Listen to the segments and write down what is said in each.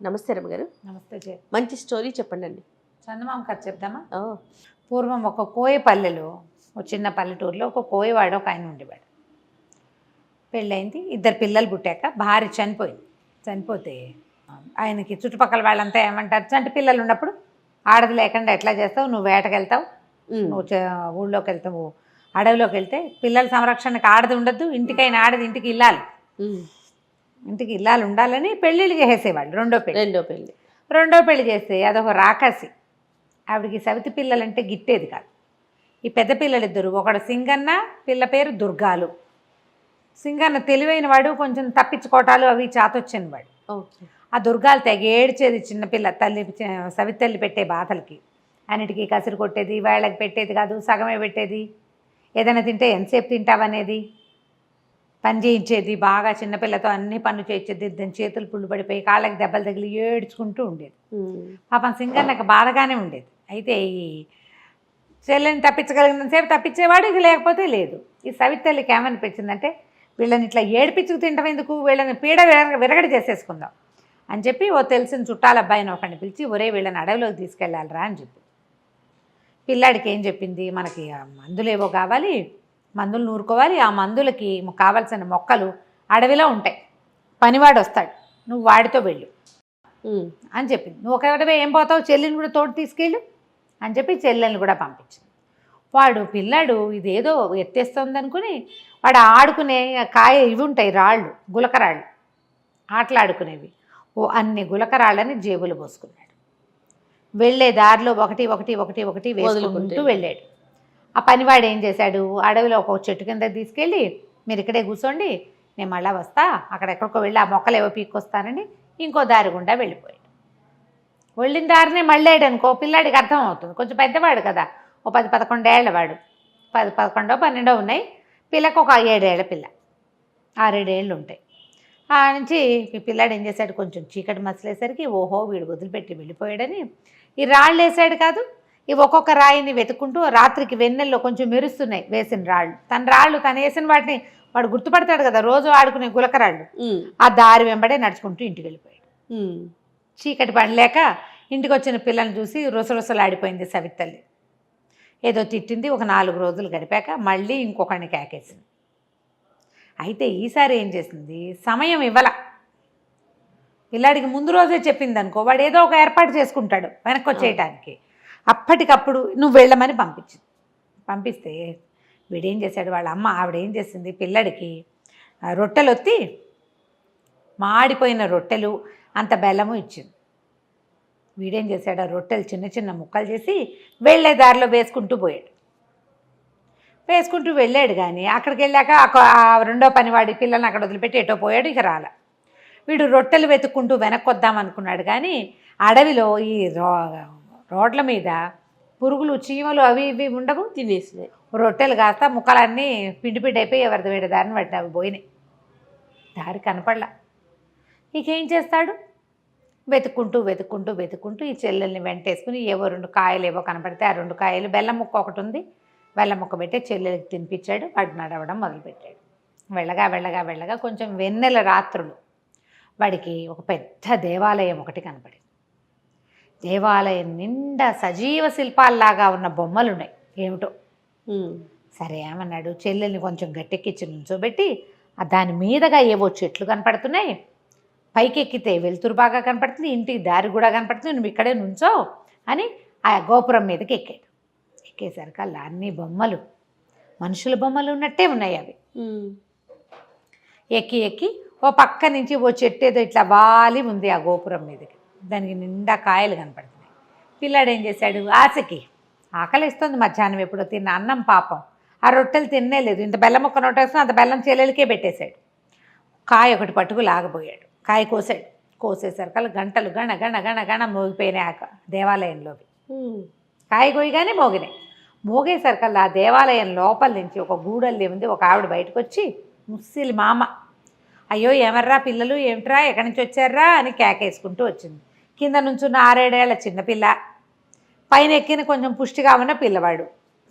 నమస్తే రమ్మగారు. నమస్తే జయ. మంచి స్టోరీ చెప్పండి అండి. చందమామ కథ చెప్దామా? ఓ పూర్వం ఒక కోయ పల్లెలో, ఒక చిన్న పల్లెటూరులో ఒక కోయవాడు ఒక ఆయన ఉండేవాడు. పెళ్ళయింది, 2 పిల్లలు పుట్టాక భార్య చనిపోతే ఆయనకి చుట్టుపక్కల వాళ్ళంతా ఏమంటారు, చంటి పిల్లలు ఉన్నప్పుడు ఆడది లేకుండా ఎట్లా చేస్తావు, నువ్వు వేటకు వెళ్తావు, నువ్వు ఊళ్ళోకి వెళ్తావు, అడవిలోకి వెళ్తే పిల్లల సంరక్షణకు ఆడది ఉండద్దు, ఇంటికైనా ఆడది ఇంటికి ఇల్లాలు ఉండాలని పెళ్ళిళ్ళు చేసేవాళ్ళు. రెండో పెళ్లి చేస్తే అదొక రాకాసి. ఆవిడికి సవితి పిల్లలంటే గిట్టేది కాదు. ఈ పెద్ద పిల్లలిద్దరు, ఒకడు సింగన్న, పిల్ల పేరు దుర్గాలు. సింగన్న తెలివైన వాడు, కొంచెం తప్పించుకోవటాలు అవి చాతొచ్చిన వాడు. ఆ దుర్గాలు తెగ ఏడ్చేది చిన్నపిల్ల సవితి తల్లి పెట్టే బాధలకి. అన్నిటికీ కసిరి కొట్టేది, వాళ్ళకి పెట్టేది కాదు, సగమే పెట్టేది. ఏదైనా తింటే ఎంతసేపు తింటావనేది, పని చేయించేది, బాగా చిన్నపిల్లతో అన్ని పనులు చేయించేది. దాని చేతులు పుళ్ళు పడిపోయి కాళ్ళకి దెబ్బలు తగిలి ఏడ్చుకుంటూ ఉండేది. పాపం సింగన్నకు బాధగానే ఉండేది. అయితే ఈ చెల్లెని తప్పించగలిగినంతసేపు తప్పించేవాడు, ఇది లేకపోతే లేదు. ఈ సవితి తల్లికి ఏమనిపించిందంటే, వీళ్ళని ఇట్లా ఏడిపించుకు తింటాం ఎందుకు, వీళ్ళని పీడ విరగడి చేసేసుకుందాం అని చెప్పి ఓ తెలిసిన చుట్టాల అబ్బాయిని ఒకరిని పిలిచి, ఒరే వీళ్ళని అడవిలోకి తీసుకెళ్ళాలిరా అని చెప్పి. పిల్లాడికి ఏం చెప్పింది, మనకి మందులు ఏవో కావాలి, మందులు నూరుకోవాలి, ఆ మందులకి కావాల్సిన మొక్కలు అడవిలో ఉంటాయి, పనివాడు వస్తాడు, నువ్వు వాడితో వెళ్ళు అని చెప్పింది. నువ్వు ఒకటే ఏం పోతావు, చెల్లిని కూడా తోడు తీసుకెళ్ళు అని చెప్పి చెల్లెల్ని కూడా పంపించింది. పిల్లాడు ఇదేదో ఎత్తేస్తుంది అనుకుని వాడు ఆడుకునే కాయ ఇవి ఉంటాయి, రాళ్ళు, గులకరాళ్ళు, ఆటలాడుకునేవి, అన్ని గులకరాళ్ళని జేబులు పోసుకున్నాడు. వెళ్ళే దారిలో ఒకటి వేసుకుంటూ వెళ్ళాడు. ఆ పనివాడు ఏం చేశాడు, అడవిలో ఒక చెట్టు కింద తీసుకెళ్ళి, మీరు ఇక్కడే కూర్చోండి, నేను మళ్ళీ వస్తా, అక్కడెక్కడికో వెళ్ళి ఆ మొక్కలు ఏవో పీక్కొస్తానని ఇంకో దారి గుండా వెళ్ళిపోయాడు. వెళ్ళిన దారినే మళ్ళాడు అనుకో, పిల్లాడికి అర్థం అవుతుంది, కొంచెం పెద్దవాడు కదా, ఓ 10-11 ఏళ్ల వాడు, 11-12 ఉన్నాయి. పిల్లకు ఒక 7 ఏళ్ల పిల్ల, 6-7 ఏళ్ళు ఉంటాయి. ఆ నుంచి ఈ పిల్లాడు ఏం చేశాడు, కొంచెం చీకటి మసలేసరికి ఓహో వీడు వదిలిపెట్టి వెళ్ళిపోయాడని ఈ రాళ్ళు వేసాడు కాదు, ఈ ఒక్కొక్క రాయిని వెతుక్కుంటూ రాత్రికి వెన్నెల్లో కొంచెం మెరుస్తున్నాయి వేసిన రాళ్ళు, తను వేసిన వాటిని వాడు గుర్తుపడతాడు కదా, రోజు ఆడుకునే గులకరాళ్ళు, ఆ దారి వెంబడే నడుచుకుంటూ ఇంటికి వెళ్ళిపోయాడు. చీకటి పడలేక ఇంటికి వచ్చిన పిల్లల్ని చూసి రుసరుసలాడిపోయింది సవితి తల్లి. ఏదో తిట్టింది. ఒక 4 రోజులు గడిపాక మళ్ళీ ఇంకొకరిని కేకేసింది. అయితే ఈసారి ఏం చేసింది, సమయం ఇవ్వాల. పిల్లాడికి ముందు రోజే చెప్పింది అనుకో, వాడు ఏదో ఒక ఏర్పాటు చేసుకుంటాడు వెనక్కి వచ్చేయటానికి. అప్పటికప్పుడు నువ్వు వెళ్ళమని పంపిస్తే వీడేం చేశాడు, వాళ్ళ అమ్మ ఆవిడేం చేసింది, పిల్లడికి రొట్టెలు ఒత్తి, మాడిపోయిన రొట్టెలు అంత బెల్లము ఇచ్చింది. వీడేం చేశాడు, ఆ రొట్టెలు చిన్న చిన్న ముక్కలు చేసి వెళ్ళే దారిలో వేసుకుంటూ వెళ్ళాడు. కానీ అక్కడికి వెళ్ళాక ఆ రెండో పనివాడి పిల్లల్ని అక్కడ వదిలిపెట్టి ఎటో పోయాడు. ఇక రాల. వీడు రొట్టెలు వెతుక్కుంటూ వెనక్కి వద్దాం అనుకున్నాడు. కానీ అడవిలో ఈ రోడ్ల మీద పురుగులు, చీమలు అవి ఇవి ఉండవు, తినేసినాయి. రొట్టెలు కాస్త ముక్కలన్నీ పిండి అయిపోయి ఎవరిది వేడి దారిని పట్టిన అవి పోయినాయి. దారి కనపడలా. ఇకేం చేస్తాడు, వెతుక్కుంటూ ఈ చెల్లెల్ని వెంటేసుకుని ఏవో 2 కాయలు ఏవో కనపడితే ఆ 2 కాయలు, బెల్లం ముక్క ఒకటి ఉంది, బెల్లం ముక్క పెట్టి చెల్లెలకి తినిపించాడు. వాడు నడవడం మొదలుపెట్టాడు. వెళ్ళగా కొంచెం వెన్నెల రాత్రులు వాడికి ఒక పెద్ద దేవాలయం ఒకటి కనపడింది. దేవాలయం నిండా సజీవ శిల్పాల్లాగా ఉన్న బొమ్మలు ఉన్నాయి. ఏమిటో సరే ఏమన్నాడు, చెల్లెల్ని కొంచెం గట్టెక్కించి నుంచోబెట్టి దాని మీదగా ఏవో చెట్లు కనపడుతున్నాయి, పైకి ఎక్కితే వెలుతురు బాగా కనపడుతుంది, ఇంటికి దారి కూడా కనపడుతుంది, నువ్వు ఇక్కడే నుంచో అని ఆ గోపురం మీదకి ఎక్కాడు. ఎక్కేసరికి అలా అన్ని బొమ్మలు, మనుషుల బొమ్మలు ఉన్నట్టే ఉన్నాయి. అవి ఎక్కి ఓ పక్క నుంచి ఓ చెట్టు ఏదో ఇట్లా వాలి ఉంది ఆ గోపురం మీదకి, దానికి నిండా కాయలు కనపడుతున్నాయి. పిల్లాడు ఏం చేశాడు, ఆకలిస్తుంది, మధ్యాహ్నం ఎప్పుడో తిన్న అన్నం పాపం, ఆ రొట్టెలు తినలేదు, ఇంత బెల్లం ముక్క నోటేసుకుని అంత బెల్లం చెల్లెలకే పెట్టేశాడు. కాయ ఒకటి పట్టుకు లాగబోయాడు. కాయ కోసేసరికి గంటలు గణ మోగిపోయినాయి ఆ దేవాలయంలోకి. కాయ కోయగానే మోగేసరికల్లా ఆ దేవాలయం లోపల నుంచి ఒక గూడల్లి ఉంది. ఒక ఆవిడ బయటకు వచ్చి, ముస్సిలి మామ, అయ్యో ఏమర్రా పిల్లలు, ఏమిట్రా, ఎక్కడి నుంచి వచ్చారా అని కేకేసుకుంటూ వచ్చింది. కింద నుంచున్న 6-7 ఏళ్ల చిన్నపిల్ల, పైన ఎక్కిన కొంచెం పుష్టిగా ఉన్న పిల్లవాడు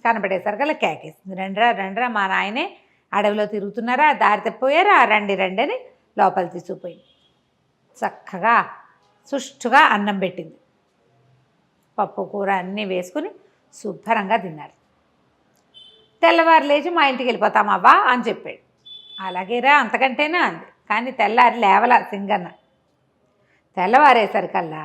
కనపడేసరికల్లా కేకేసింది, రండ్రా మా నాయనే అడవిలో తిరుగుతున్నారా, దారి తప్పిపోయారా, రండి అని లోపల తీసుకుపోయింది. చక్కగా సుష్టుగా అన్నం పెట్టింది. పప్పు కూర అన్నీ వేసుకుని శుభ్రంగా తిన్నారు. తెల్లవారు లేచి మా ఇంటికి వెళ్ళిపోతామవ్వా అని చెప్పాడు. అలాగేరా అంతకంటేనా అంది. కానీ తెల్లారి లేవల సింగన్న. తెల్లవారేసరికల్లా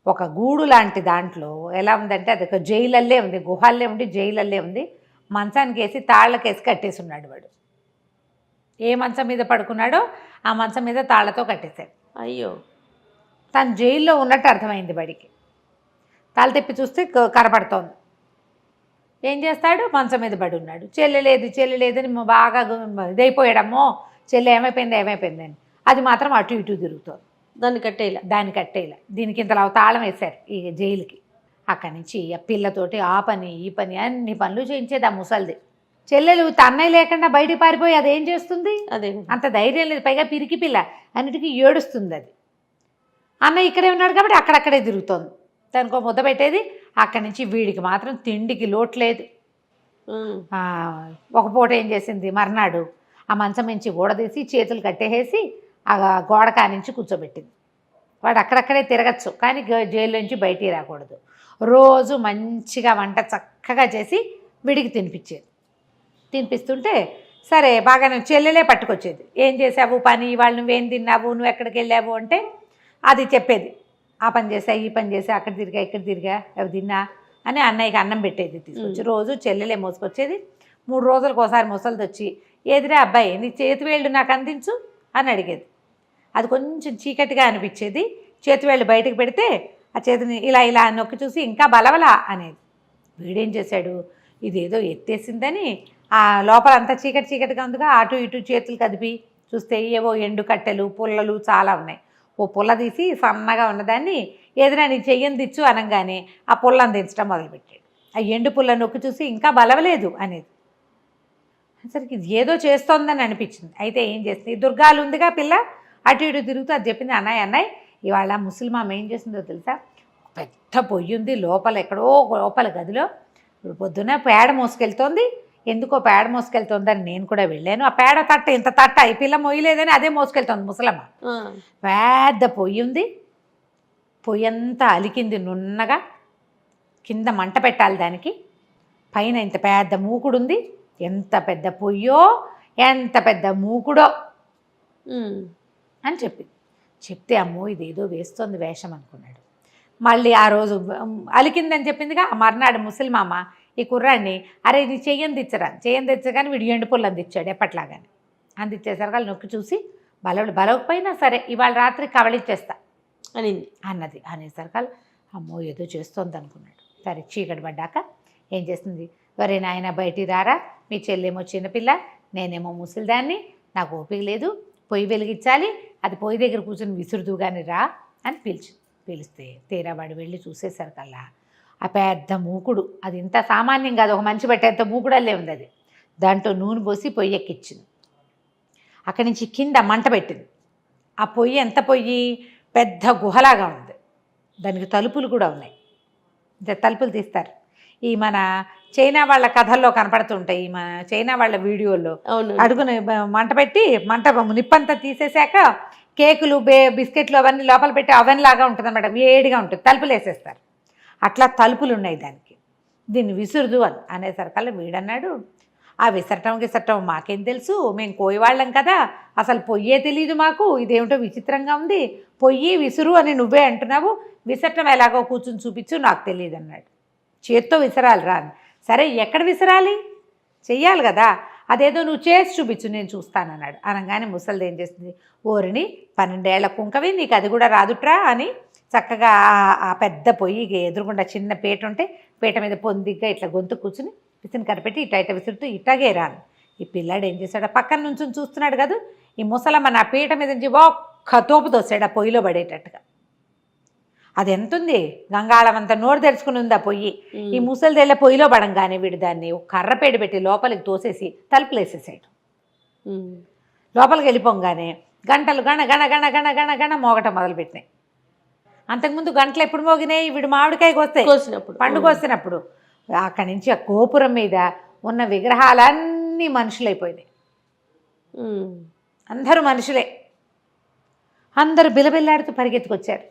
ఒక గూడు లాంటి దాంట్లో ఎలా ఉందంటే అది ఒక జైలల్లే ఉంది, గుహల్లే ఉండి జైలల్లే ఉంది. మంచానికి వేసి తాళ్ళకేసి కట్టేసి ఉన్నాడు వాడు. ఏ మంచం మీద పడుకున్నాడో ఆ మంచం మీద తాళ్లతో కట్టేశాడు. అయ్యో, తను జైల్లో ఉన్నట్టు అర్థమైంది వాడికి. తల తిప్పి చూస్తే కనపడుతోంది. ఏం చేస్తాడు? మంచం మీద పడి ఉన్నాడు. చెల్లి లేదని బాగా ఇదైపోయాడమ్మో, చెల్లి ఏమైపోయిందని. అది మాత్రం అటు ఇటు తిరుగుతోంది. దాన్ని కట్టేలా దీనికి ఇంతలా తాళం వేశారు ఈ జైలుకి. అక్కడి నుంచి ఆ పిల్లతోటి ఆ పని ఈ పని అన్ని పనులు చేయించేది ఆ ముసలిది. చెల్లెలు తన్నయ్య లేకుండా బయటికి పారిపోయి అదేం చేస్తుంది? అదే అంత ధైర్యం లేదు. పైగా పిరికి పిల్ల, అన్నిటికీ ఏడుస్తుంది అది. అన్నయ్య ఇక్కడే ఉన్నాడు కాబట్టి అక్కడక్కడే తిరుగుతోంది. దానికో ముద్ద పెట్టేది. అక్కడి నుంచి వీడికి మాత్రం తిండికి లోటు లేదు. ఒక పూట ఏం చేసింది, మర్నాడు ఆ మంచం నుంచి గోడదీసి చేతులు కట్టేసి ఆ గోడ కానించి కూర్చోబెట్టింది. వాడు అక్కడక్కడే తిరగచ్చు, కానీ జైలు నుంచి బయటికి రాకూడదు. రోజు మంచిగా వంట చక్కగా చేసి విడికి తినిపిస్తుంటే సరే బాగా చెల్లెలే పట్టుకొచ్చేది. ఏం చేసావు పని, ఇవాళ నువ్వేం తిన్నావు, నువ్వు ఎక్కడికి వెళ్ళావు అంటే అది చెప్పేది. ఆ పని చేసా, ఈ పని చేసా, అక్కడ తిరిగా ఇక్కడ తిరిగా, అవి తిన్నా అని అన్నయ్యకి అన్నం పెట్టేది తీసుకొచ్చి. రోజు చెల్లెలే మోసుకొచ్చేది. 3 రోజులకు ఒకసారి ముసలిది వచ్చి, ఏదిరా అబ్బాయి నీ చేతివేళ్ళు నాకు అందించు అని అడిగేది. అది కొంచెం చీకటిగా అనిపించేది. చేతివేళ్ళు బయటకు పెడితే ఆ చేతిని ఇలా ఇలా నొక్కి చూసి ఇంకా బలవలా అనేది. వీడేం చేశాడు, ఇదేదో ఎత్తేసిందని ఆ లోపలంతా చీకటిగా ఉందిగా, అటు ఇటు చేతులు కదిపి చూస్తే ఏవో ఎండు కట్టెలు పుల్లలు చాలా ఉన్నాయి. ఓ పుల్ల తీసి సన్నగా ఉన్నదాన్ని ఏదైనా నీ చెయ్యని దిచ్చు అనగానే ఆ పుల్లని దించడం మొదలుపెట్టాడు. ఆ ఎండు పుల్ల నొక్కి చూసి ఇంకా బలవలేదు అనేది. సరికి ఇది ఏదో చేస్తోందని అనిపించింది. అయితే ఏం చేస్తుంది, దుర్గాలు ఉందిగా పిల్ల, అటు ఇటు తిరుగుతూ అది చెప్పింది. అన్నయ్య ఇవాళ ముసలిమామ ఏం చేసిందో తెలుసా, పెద్ద పొయ్యి ఉంది లోపల, ఎక్కడో లోపల గదిలో పొద్దున పేడ మోసుకెళ్తోంది. ఎందుకో పేడ మోసుకెళ్తోందని నేను కూడా వెళ్ళాను. ఆ పేడ తట్ట ఇంత తట్ట ఈ పిల్ల మొయ్యలేదని అదే మోసుకెళ్తోంది ముసలమ్మ. పెద్ద పొయ్యి ఉంది, పొయ్యి అంతా అలికింది నున్నగా, కింద మంట పెట్టాలి దానికి, పైన ఇంత పెద్ద మూకుడుంది. ఎంత పెద్ద పొయ్యో ఎంత పెద్ద మూకుడో అని చెప్తే అమ్మో ఇదేదో వేస్తోంది వేషం అనుకున్నాడు. మళ్ళీ ఆ రోజు అలికిందని చెప్పిందిగా, ఆ మర్నాడు ముసలిమామ ఈ కుర్రాడిని అరే ఇది చెయ్యని తెచ్చగానే వీడు ఎండు పుల్లని తెచ్చాడు ఎప్పట్లాగానే. అందిచ్చేసరికి నొక్కి చూసి బలవకపోయినా సరే ఇవాళ రాత్రి కవళిచ్చేస్తా అన్నది. అనేసరికి అమ్మో ఏదో చేస్తోంది అనుకున్నాడు. సరే చీకటి పడ్డాక ఏం చేస్తుంది, వరే నాయన బయటికి రారా, మీ చెల్లేమో చిన్నపిల్ల, నేనేమో ముసలిదాన్ని, నాకు ఓపిక లేదు, పొయ్యి వెలిగించాలి, అది పొయ్యి దగ్గర కూర్చొని విసురుదు కానీ రా అని పిలిస్తే తీరావాడు వెళ్ళి చూసేసరికల్లా ఆ పెద్ద మూకుడు, అది ఇంత సామాన్యం కాదు, ఒక మంచి పెట్టేంత మూకుడల్లే ఉంది. అది దాంట్లో నూనె పోసి పొయ్యి ఎక్కించింది. అక్కడి నుంచి కింద మంట పెట్టింది. ఆ పొయ్యి ఎంత పొయ్యి, పెద్ద గుహలాగా ఉంది. దానికి తలుపులు కూడా ఉన్నాయి. తలుపులు తీస్తారు. ఈ మన చైనా వాళ్ళ కథల్లో కనపడుతుంటాయి, ఈ మన చైనా వాళ్ళ వీడియోల్లో అడుగున మంట పెట్టి నిప్పంతా తీసేశాక కేకులు బిస్కెట్లు అవన్నీ లోపల పెట్టి అవెన్ లాగా ఉంటుంది అన్నమాట, వేడిగా ఉంటుంది, తలుపులు వేసేస్తారు. అట్లా తలుపులు ఉన్నాయి దానికి. దీన్ని విసురుదు అనేసరికల్లా వీడన్నాడు, ఆ విసరటం మాకేం తెలుసు, మేము కోయవాళ్ళం కదా, అసలు పొయ్యే తెలియదు మాకు, ఇదేమిటో విచిత్రంగా ఉంది, పొయ్యి విసురు అని నువ్వే అంటున్నావు, విసరటం ఎలాగో కూర్చుని చూపించు నాకు తెలియదు అన్నాడు. చేత్తో విసరాలి రా. సరే ఎక్కడ విసరాలి, చెయ్యాలి కదా, అదేదో నువ్వు చేసి చూపించు నేను చూస్తానన్నాడు. అనగానే ముసలిది ఏం చేస్తుంది, ఓరిని 12 ఏళ్ల కుంకవి నీకు అది కూడా రాదుట్రా అని చక్కగా ఆ పెద్ద పొయ్యి ఎదురుగుండా చిన్న పీట ఉంటే పీట మీద పొందిగ్గా ఇట్లా గొంతు కూర్చుని విసిని కనిపెట్టి ఇట్ట విసురుతూ ఇట్టాగే రాను. ఈ పిల్లాడు ఏం చేశాడు, పక్కన నుంచి చూస్తున్నాడు కదా, ఈ ముసలమ్మ నా పీట మీద నుంచి ఒక్క తోపు తోసాడు ఆ పొయ్యిలో పడేటట్టుగా. అది ఎంతుంది, గంగాళం అంతా నోరు తెరుచుకుని ఉంది ఆ పొయ్యి. ఈ ముసలిదేళ్ళ పొయ్యిలో పడంగానే వీడు దాన్ని ఒక కర్రపేడు పెట్టి లోపలికి తోసేసి తలుపులు వేసేసాడు. లోపలికి వెళ్ళిపోగానే గంటలు గణ గణ గణ గణ గణ గణ మోగటం మొదలుపెట్టినాయి. అంతకుముందు గంటలు ఎప్పుడు మోగినాయి, వీడు మామిడికాయ పండుగ వస్తున్నప్పుడు. అక్కడి నుంచి ఆ గోపురం మీద ఉన్న విగ్రహాలన్నీ మనుషులైపోయినాయి. అందరూ మనుషులే. అందరూ బిలబిల్లాడుతూ పరిగెత్తుకొచ్చారు.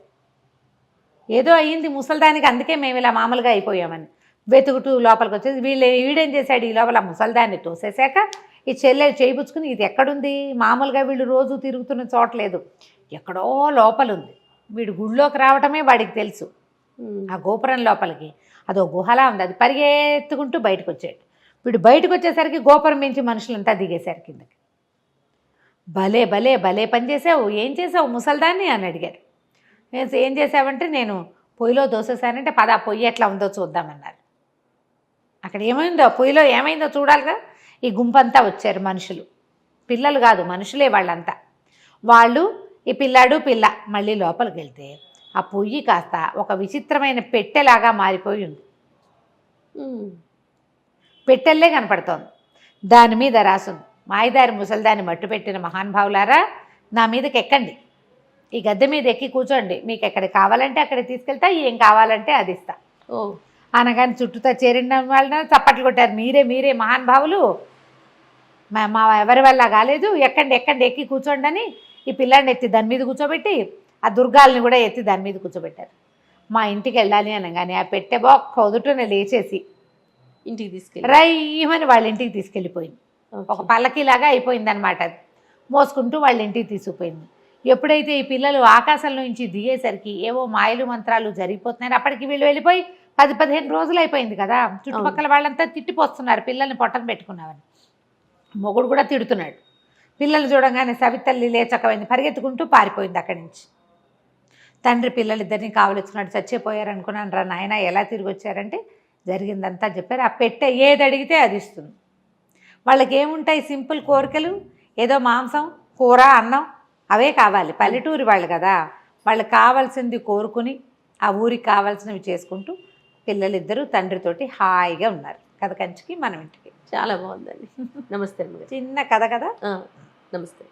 ఏదో అయ్యింది ముసల్దానికి, అందుకే మేము ఇలా మామూలుగా అయిపోయామని వెతుకుతూ లోపలికి వచ్చేది. వీడేం చేశాడు, ఈ లోపల ముసల్దాన్ని తోసేశాక ఈ చెల్లెలు చేయిపుచ్చుకుని ఇది ఎక్కడుంది, మామూలుగా వీళ్ళు రోజు తిరుగుతున్న చోట్లేదు, ఎక్కడో లోపల ఉంది. వీడు గుళ్ళోకి రావటమే వాడికి తెలుసు. ఆ గోపురం లోపలికి అదో గుహలా ఉంది, అది పరిగెత్తుకుంటూ బయటకు వచ్చాడు. వీడు బయటకు వచ్చేసరికి గోపురం మించి మనుషులంతా దిగేశారు కిందకి. భలే భలే భలే పని చేసావు, ఏం చేసావు ముసల్దాన్ని అని అడిగారు. ఏం చేసావంటే నేను పొయ్యిలో దోసేసానంటే పద పొయ్యి ఎట్లా ఉందో చూద్దామన్నారు. అక్కడ ఏమైందో, పొయ్యిలో ఏమైందో చూడాలిగా. ఈ గుంపంతా వచ్చారు మనుషులు, పిల్లలు కాదు మనుషులే వాళ్ళంతా. వాళ్ళు ఈ పిల్లాడు పిల్ల మళ్ళీ లోపలికి వెళ్తే ఆ పొయ్యి కాస్త ఒక విచిత్రమైన పెట్టెలాగా మారిపోయి ఉంది. పెట్టెల్లే కనపడుతోంది. దాని మీద రాసుంది, మాయదారి ముసల్దాన్ని మట్టు పెట్టిన మహానుభావులారా నా మీదకి ఎక్కండి, ఈ గద్దె మీద ఎక్కి కూర్చోండి, మీకు ఎక్కడికి కావాలంటే అక్కడికి తీసుకెళ్తా, ఏం కావాలంటే అది ఇస్తా. అనగానే చుట్టూతో చేరిన వాళ్ళని చప్పట్లు కొట్టారు. మీరే మహానుభావులు, మా ఎవరి వల్ల కాలేదు, ఎక్కండి ఎక్కి కూర్చోండి అని ఈ పిల్లాడిని ఎత్తి దాని మీద కూర్చోబెట్టి ఆ దుర్గాల్ని కూడా ఎత్తి దాని మీద కూర్చోబెట్టారు. మా ఇంటికి వెళ్ళాలి అనగానే ఆ పెట్టె బొక్క వదుటనే లేచేసి ఇంటికి తీసుకెళ్ళి రైమని వాళ్ళ ఇంటికి తీసుకెళ్ళిపోయింది. ఒక పల్లకీలాగా అయిపోయింది అనమాట. అది మోసుకుంటూ వాళ్ళ ఇంటికి తీసుకుపోయింది. ఎప్పుడైతే ఈ పిల్లలు ఆకాశంలో నుంచి దిగేసరికి ఏవో మాయలు మంత్రాలు జరిగిపోతున్నాయి. అప్పటికి వీళ్ళు వెళ్ళిపోయి 10-15 రోజులు అయిపోయింది కదా. చుట్టుపక్కల వాళ్ళంతా తిట్టిపోస్తున్నారు పిల్లల్ని పొట్టన పెట్టుకున్నామని. మొగుడు కూడా తిడుతున్నాడు. పిల్లలు చూడగానే సవితల్లి లేచకపోయింది, పరిగెత్తుకుంటూ పారిపోయింది అక్కడి నుంచి. తండ్రి పిల్లలిద్దరిని కావలించుకున్నాడు. చచ్చిపోయారు అనుకున్నాను రా నాయన, ఎలా తిరిగి వచ్చారంటే జరిగిందంతా చెప్పారు. ఆ పెట్టె ఏది అడిగితే అది ఇస్తుంది. వాళ్ళకి ఏముంటాయి సింపుల్ కోరికలు, ఏదో మాంసం కూర అన్నం అవే కావాలి. పల్లెటూరి వాళ్ళు కదా, వాళ్ళకి కావాల్సింది కోరుకుని ఆ ఊరికి కావాల్సినవి చేసుకుంటూ పిల్లలిద్దరూ తండ్రితోటి హాయిగా ఉన్నారు. కథ కంచికి మనం ఇంటికి. చాలా బాగుందండి. నమస్తే. చిన్న కథ కదా. నమస్తే.